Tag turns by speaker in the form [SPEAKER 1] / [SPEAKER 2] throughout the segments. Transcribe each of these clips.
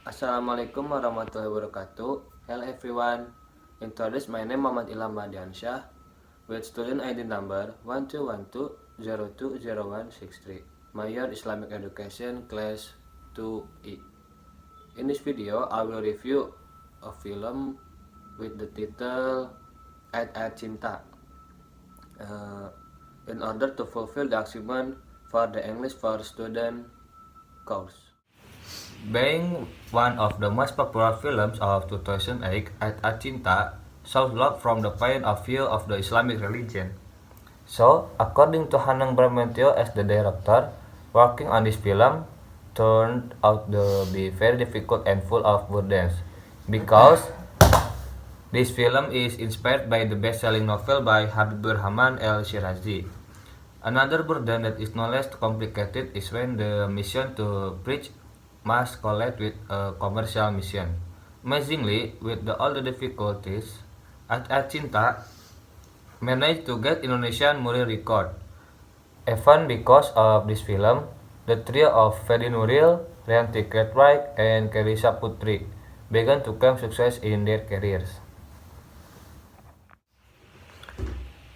[SPEAKER 1] Assalamualaikum warahmatullahi wabarakatuh. Hello everyone. In today's my name Muhammad Ilham Madiansyah with student ID number 1212020163. My year Islamic Education class 2E. In this video I will review a film with the title Ayat-Ayat Cinta. In order to fulfill the assignment for the English for student course. Being one of the most popular films of 2008, Ayat Cinta shows love from the point of view of the Islamic religion. So, according to Hanung Bramantyo as the director, working on this film turned out to be very difficult and full of burdens because this film is inspired by the best-selling novel by Habibur Rahman El-Shirazi. Another burden that is no less complicated is when the mission to preach must collide with a commercial mission. Amazingly, with all the difficulties, Ayat Cinta managed to get Indonesian movie record. Even because of this film, the trio of Ferry Nuril, Rianti Cartwright, and Carissa Putri began to claim success in their careers.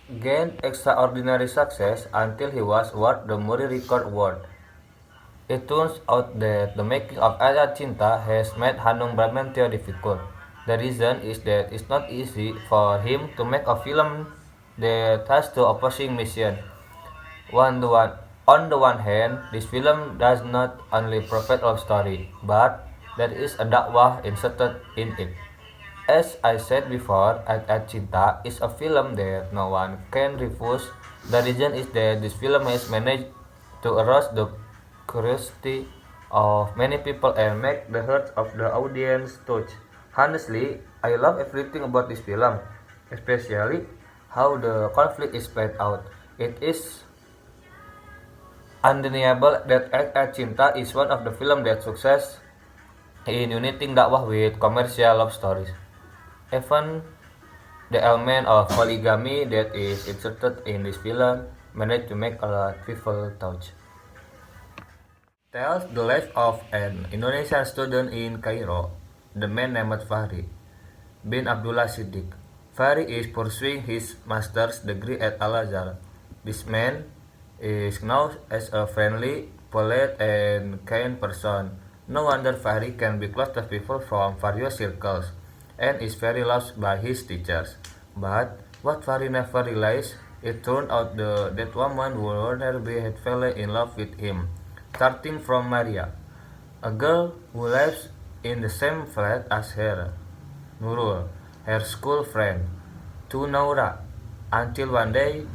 [SPEAKER 1] Gained extraordinary success until he was awarded the Muri Record Award. It turns out that the making of Ayat Cinta has made Hanung Bramantyo difficult. The reason is that it's not easy for him to make a film that has two opposing missions. On the one hand, this film does not only provide love story, but there is a dakwah inserted in it. As I said before, Ayat Cinta is a film that no one can refuse. The reason is that this film has managed to arouse the curiosity of many people and make the hearts of the audience touch. Honestly, I love everything about this film, especially how the conflict is played out. It is undeniable that Ayat Cinta is one of the films that success in uniting dakwah with commercial love stories. Even the element of polygamy that is inserted in this film managed to make a lot of people touch. Tells the life of an Indonesian student in Cairo, the man named Fahri bin Abdullah Siddiq. Fahri is pursuing his master's degree at Al-Azhar. This man is known as a friendly, polite, and kind person. No wonder Fahri can be close to people from various circles and is very loved by his teachers. But what Fahri never realized, it turned out that woman would never had fallen in love with him. Starting from Maria, a girl who lives in the same flat as her, Nurul, her school friend, to Naura, until one day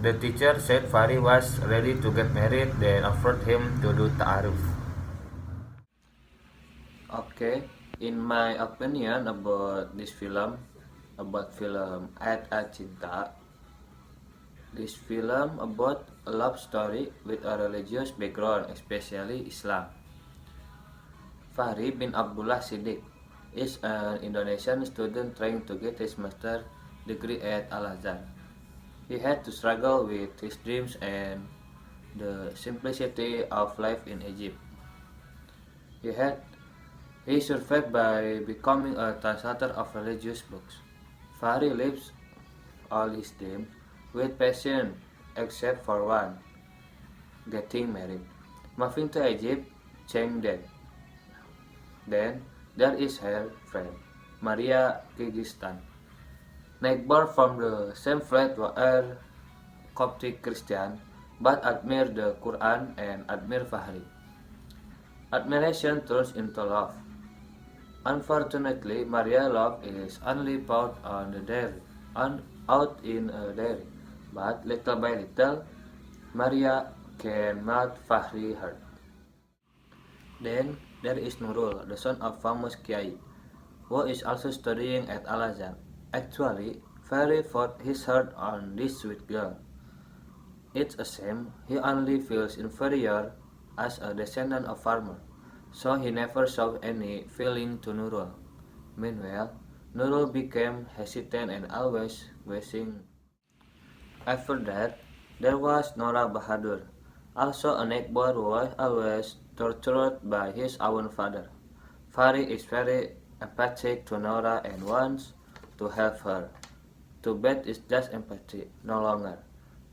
[SPEAKER 1] the teacher said Fahri was ready to get married, then offered him to do ta'aruf. Okay, in my opinion about this film, about film Ayat Cinta, this film about a love story with a religious background, especially Islam. Fahri bin Abdullah Siddiq is an Indonesian student trying to get his master's degree at Al-Azhar. He had to struggle with his dreams and the simplicity of life in Egypt. He survived by becoming a translator of religious books. Fahri lives all his dreams with passion except for one, getting married. Moving to Egypt changed that. Then there is her friend, Maria Kyrgyzstan. Neighbor from the same flat were Coptic Christian, but admire the Quran and admire Fahri. Admiration turns into love. Unfortunately, Maria's love is only poured on the dairy, out in a dairy. But little by little, Maria can melt Fahri's heart. Then there is Nurul, the son of famous Kiai, who is also studying at Al-Azhar. Actually, Fahri fought his heart on this sweet girl. It's a shame he only feels inferior as a descendant of farmer, so he never showed any feeling to Nurul. Meanwhile, Nurul became hesitant and always guessing. After that, there was Nora Bahadur, also a neighbor who was always tortured by his own father. Fahri is very empathic to Nora and wants to help her. Too bad it's just empathy, no longer.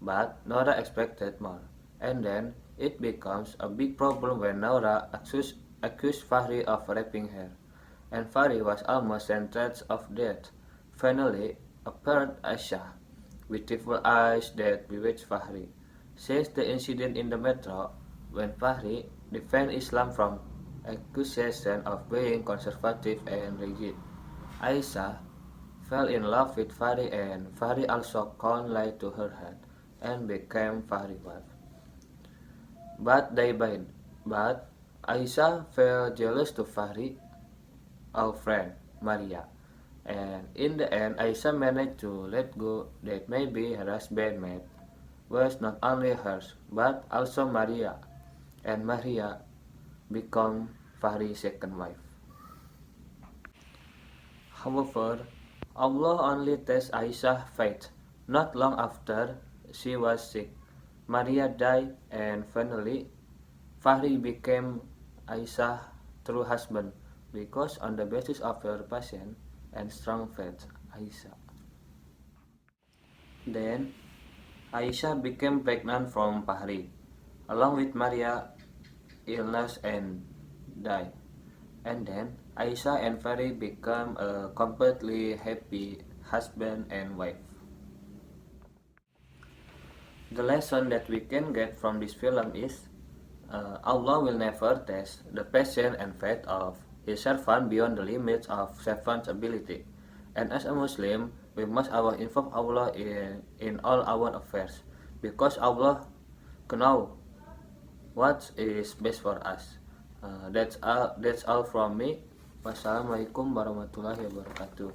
[SPEAKER 1] But Nora expected more. And then it becomes a big problem when Nora accused Fahri of raping her. And Fahri was almost sentenced of death. Finally appeared Aisha, with evil eyes that bewitched Fahri. Since the incident in the metro, when Fahri defended Islam from accusation of being conservative and rigid, Aisha fell in love with Fahri and Fahri also lied to her head and became Fahri's wife. But but Aisha felt jealous to Fahri, our friend Maria, and in the end Aisha managed to let go that maybe her husband was not only hers but also Maria, and Maria became Fahri's second wife. However, Allah only tests Aisha's faith. Not long after she was sick, Maria died, and finally Fahri became Aisha's true husband because on the basis of her passion and strong faith, Aisha. Then Aisha became pregnant from Fahri, along with Maria illness and died. And then Aisha and Fahri become a completely happy husband and wife. The lesson that we can get from this film is Allah will never test the patience and faith of His servant beyond the limits of servant's ability. And as a Muslim, we must always involve Allah in all our affairs because Allah knows what is best for us. That's all from me. Wassalamualaikum warahmatullahi wabarakatuh.